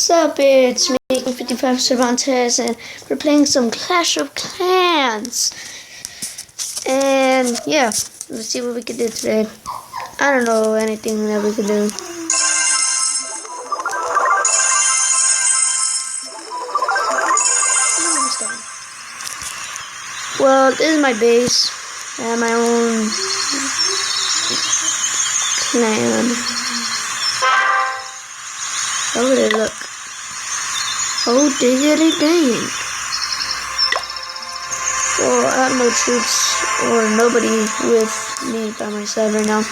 What's up, it's me, 55 Cervantes, and we're playing some Clash of Clans. And yeah, let's see what we can do today. I don't know anything that we can do. Well, this is my base. I have my own clan. Oh, there, look. Oh, diggity dang. Well, I have no troops or nobody with me by my side right now.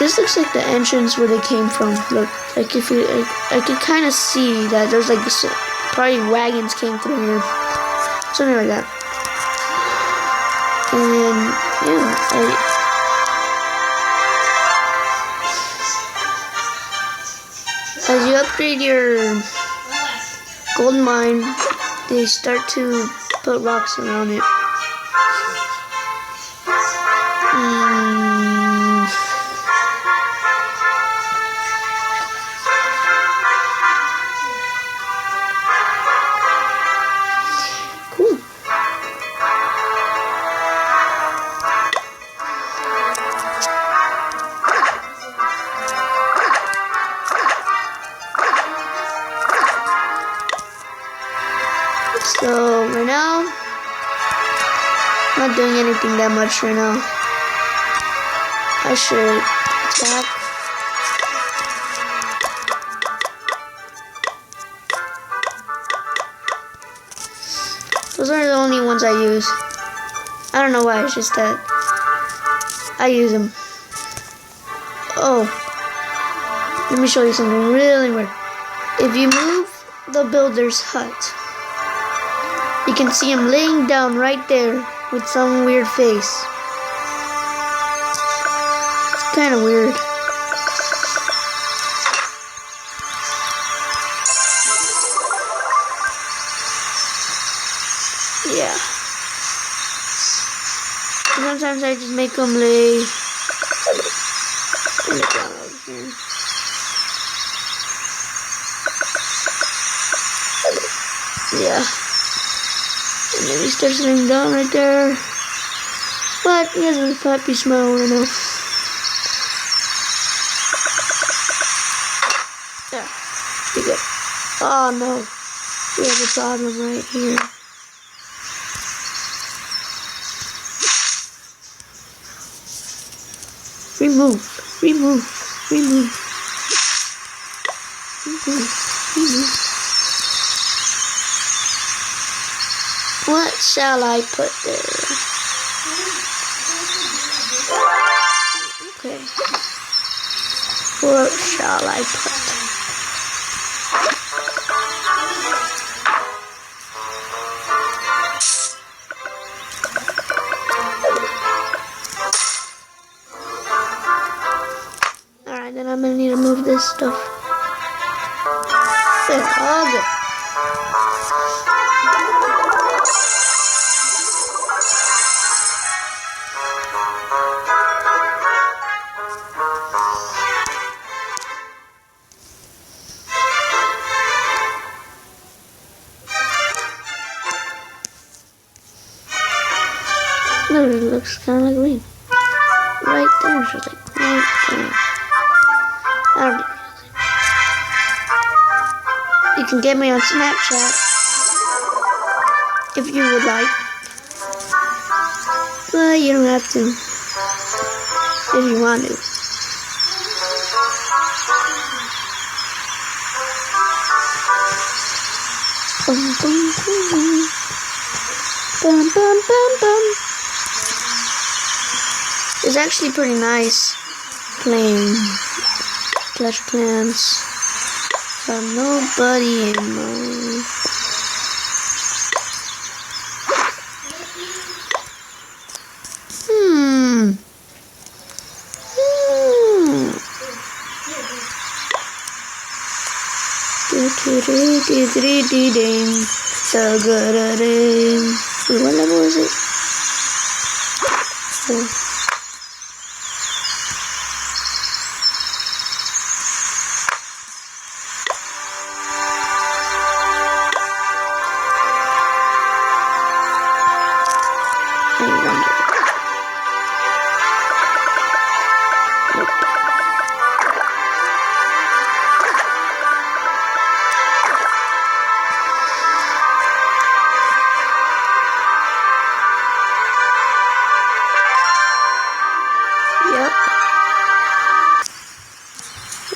This looks like the entrance where they came from. Look, like if you, I can kind of see that there's like probably wagons came through here, something like that. And yeah, as you upgrade your gold mine, they start to put rocks around it. Cool. So right now, I'm not doing anything that much right now. I should attack. Those are the only ones I use. I don't know why, it's just that I use them. Oh, let me show you something really weird. If you move the builder's hut, you can see him laying down right there with some weird face. It's kind of weird. Yeah. Sometimes I just make him lay down over here. Yeah. And then he starts laying down right there. But he has a happy smile right now. Yeah, pretty good. Oh no, we have a problem right here. Remove, remove, remove, remove, remove. What shall I put there? Okay. What shall I put? Alright, then I'm gonna need to move this stuff. There, all good. It looks kind of like me. Right there, she's like right there. I don't know. You can get me on Snapchat if you would like, but you don't have to if you want to. Bum, bum, bum. Bum, bum, bum, bum. It's actually pretty nice playing Clash of Clans. Got nobody in mind. What level is it? 4.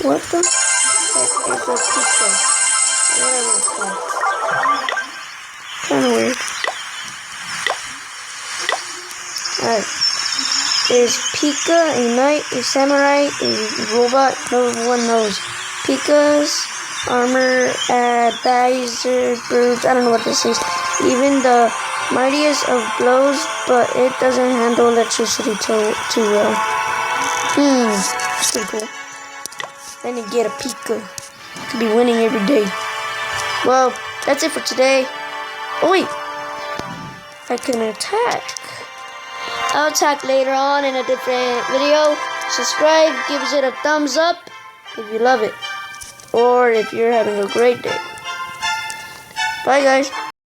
What the heck is a Pika? Whatever it's called. Kinda weird. Alright. Is Pika a knight, a samurai, a robot? No one knows. Pika's armor, advisor, birds, I don't know what this is. Even the mightiest of blows, but it doesn't handle electricity too well. That's pretty cool. Then you get a Pika. Could be winning every day. Well, that's it for today. Oh wait, I can attack. I'll attack later on in a different video. Subscribe, gives it a thumbs up if you love it. Or if you're having a great day. Bye guys.